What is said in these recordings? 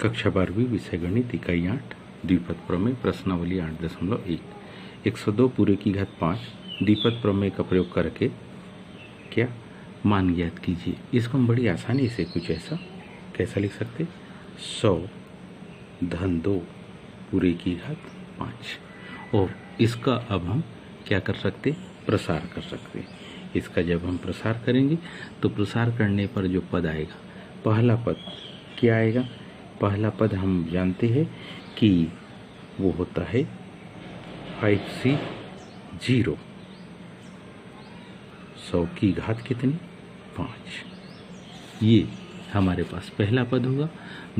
कक्षा 12वीं विषय गणित इकाई 8 द्विपद प्रमेय प्रश्नावली 8.1 102 पूरे की घात 5 द्विपद प्रमेय का प्रयोग करके क्या मान ज्ञात कीजिए। इसको हम बड़ी आसानी से कुछ ऐसा कैसा लिख सकते 100 धन 2 पूरे की घात 5 और इसका अब हम क्या कर सकते प्रसार कर सकते। इसका जब हम प्रसार करेंगे तो प्रसार करने पर जो पद आएगा पहला पद क्या आएगा। पहला पद हम जानते हैं कि वो होता है 5c 0 100 की घात कितनी 5। ये हमारे पास पहला पद होगा।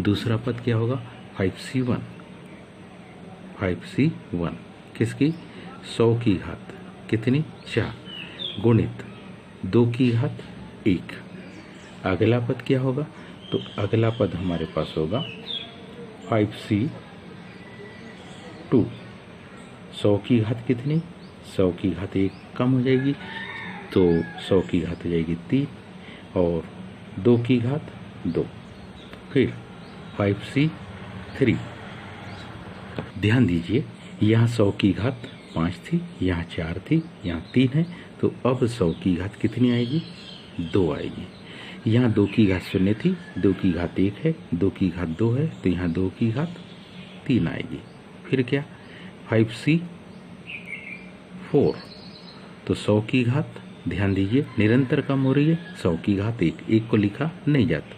दूसरा पद क्या होगा 5c1 किसकी 100 की घात कितनी 4 गुणित 2 की घात 1। अगला पद क्या होगा तो अगला पद हमारे पास होगा 5c2 100 की घात कितनी 100 की घात 1 कम हो जाएगी तो 100 की घात हो जाएगी 3 और 2 की घात 2 फिर 5c3। ध्यान दीजिए यहाँ 100 की घात 5 थी, यहाँ 4 थी, यहाँ 3 है तो अब 100 की घात कितनी आएगी 2 आएगी। यहाँ 2 की घात 0 थी, 2 की घात 1 है, 2 की घात 2 है तो यहाँ 2 की घात 3 आएगी। फिर क्या 5c4 तो 100 की घात ध्यान दीजिए निरंतर कम हो रही है 100 की घात 1 को लिखा नहीं जाता।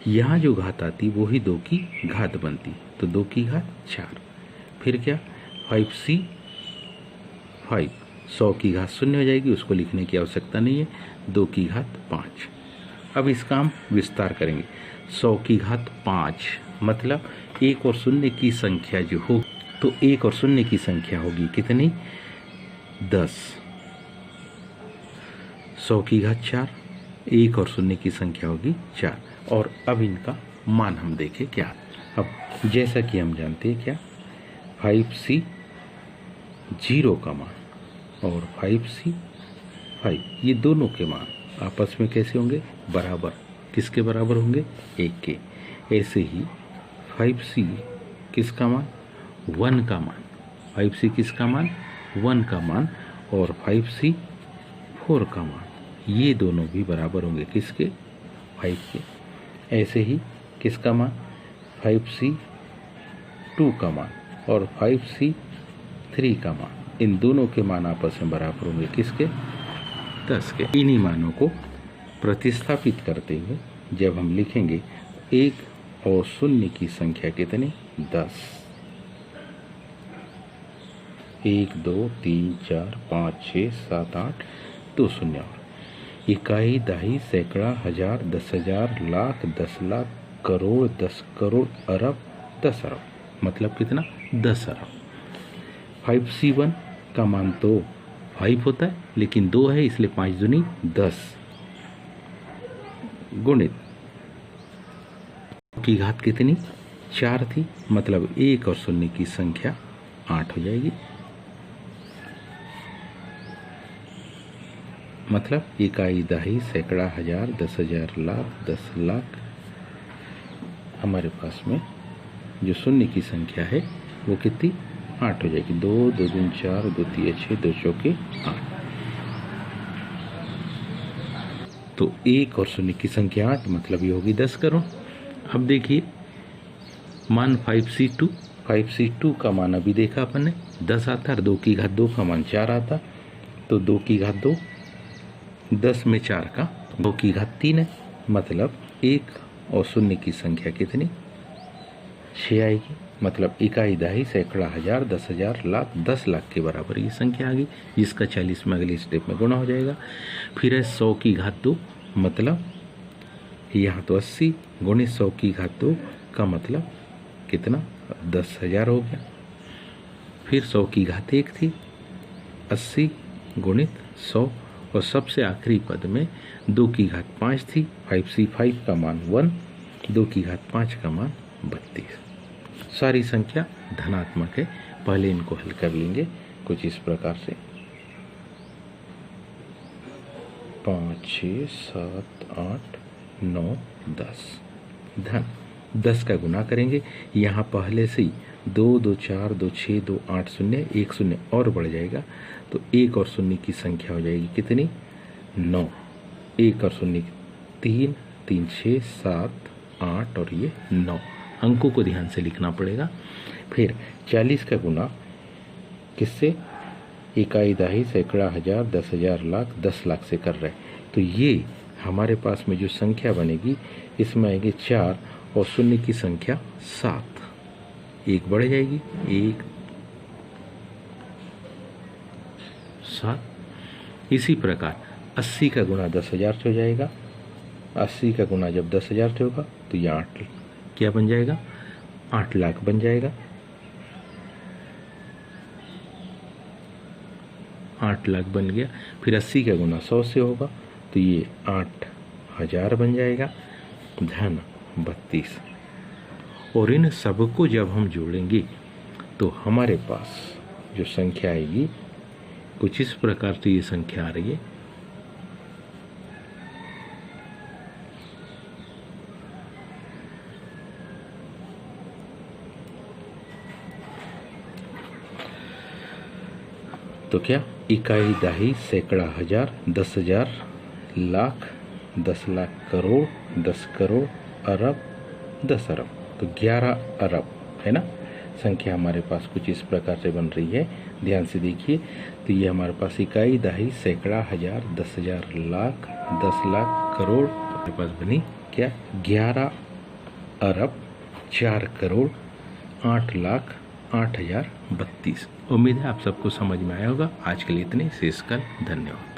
यहाँ जो घात आती वो ही 2 की घात बनती तो 2 की घात 4। फिर क्या 5c5 100 की घात 0 हो जाएगी, उसको लिखने की आवश्यकता नहीं है 2 की घात 5। अब इसका हम विस्तार करेंगे 100 की घात 5 मतलब 1 और 0 की संख्या जो हो तो 1 और 0 की संख्या होगी कितनी 10। 100 की घात 4 1 और 0 की संख्या होगी 4। और अब इनका मान हम देखें क्या। अब जैसा कि हम जानते हैं क्या 5c0 का मान और 5c5 ये दोनों के मान आपस में कैसे होंगे बराबर। किसके बराबर होंगे 1 के। ऐसे ही 5c किसका मान 1 का मान 5c किसका मान 1 का मान और 5c4 का मान ये दोनों भी बराबर होंगे किसके 5 के। ऐसे ही किसका मान 5c2 का मान और 5c3 का मान इन दोनों के मान आपस में बराबर होंगे किसके 10 के। इन्हीं मानों को प्रतिस्थापित करते हुए जब हम लिखेंगे 1 और 0 की संख्या कितनी 10 1 2 3 4 5 6 7 8 2 0 और इकाई दहाई सैकड़ा हजार 10,000 लाख 10 लाख करोड़ 10 करोड़ अरब 10 अरब मतलब कितना 10 अरब। 5c1 का मान तो 5 होता है लेकिन 2 है इसलिए 5 दूनी 10 गुणित की घात कितनी 4 थी मतलब 1 और 0 की संख्या 8 हो जाएगी। मतलब इकाई दहाई सैकड़ा हजार 10,000 लाख 10 लाख हमारे पास में जो 0 की संख्या है वो कितनी 8 हो जाएगी। 2 2 दूनी 4 2 3 6 2 चौके 8 तो 1 और 0 की संख्या 8 मतलब ये होगी 10 करोड़। अब देखिए मान 5c2 का मान अभी देखा अपन ने 10 आता है 2 की घात 2 का मान 4 आता तो 2 की घात 2 10 में 4 का 2 की घात 3 है मतलब 1 और 0 की संख्या कितनी 6 आएगी। मतलब इकाई दहाई सैकड़ा हजार 10,000 लाख 10 लाख के बराबर ये संख्या आ गई जिसका 40 में अगले स्टेप में गुणा हो जाएगा। फिर है 100 की घात 2 मतलब यहाँ तो 80 गुणित 100 की घात 2 का मतलब कितना 10,000 हो गया। फिर 100 की घात 1 थी 80 गुणित 100 और सबसे आखिरी पद में 2 की घात 5 थी 5c5 का मान 1 2 की घात 5 का मान 32। सारी संख्या धनात्मक है। पहले इनको हल कर लेंगे कुछ इस प्रकार से 5 6 7 8 9 10 धन 10 का गुना करेंगे, यहाँ पहले से ही 2 2 4 2 6 2 8 0 1 0 और बढ़ जाएगा, तो 1 और 0 की संख्या हो जाएगी कितनी? 9। 1 और 0 3 3 6 7 8 और ये 9। अंकों को ध्यान से लिखना पड़ेगा। फिर 40 का गुना किससे? इकाई, दहाई, सैकड़ा, हजार, 10,000, लाख, 10 लाख से कर रहे हैं। तो ये हमारे पास में जो संख्या बनेगी इसमें आएगी 4 और 0 की संख्या 7, 1 बढ़ जाएगी, 1 7। इसी प्रकार 80 का गुना 10,000 से हो जाएगा। 80 का गुना जब 10,000 से होगा तो ये 8 क्या बन जाएगा? 8 लाख बन जाएगा। 8 लाख बन गया। फिर 80 का गुना 100 से होगा तो ये 8,000 बन जाएगा, धन 32। और इन सबको जब हम जोड़ेंगे तो हमारे पास जो संख्या आएगी कुछ इस प्रकार से ये संख्या आ रही है। तो क्या? इकाई, दहाई, सैकड़ा, हजार, 10,000, लाख, 10 लाख, करोड़, 10 करोड़, अरब, 10 अरब, तो 11 अरब है ना। संख्या हमारे पास कुछ इस प्रकार से बन रही है, ध्यान से देखिए। तो ये हमारे पास इकाई, दहाई, सैकड़ा, हजार, 10,000, लाख, 10 लाख, करोड़, हमारे पास बनी क्या? 11 अरब 4 करोड़ 8 लाख 8,032। उम्मीद है आप सबको समझ में आया होगा। आज के लिए इतने, शेष कल। धन्यवाद।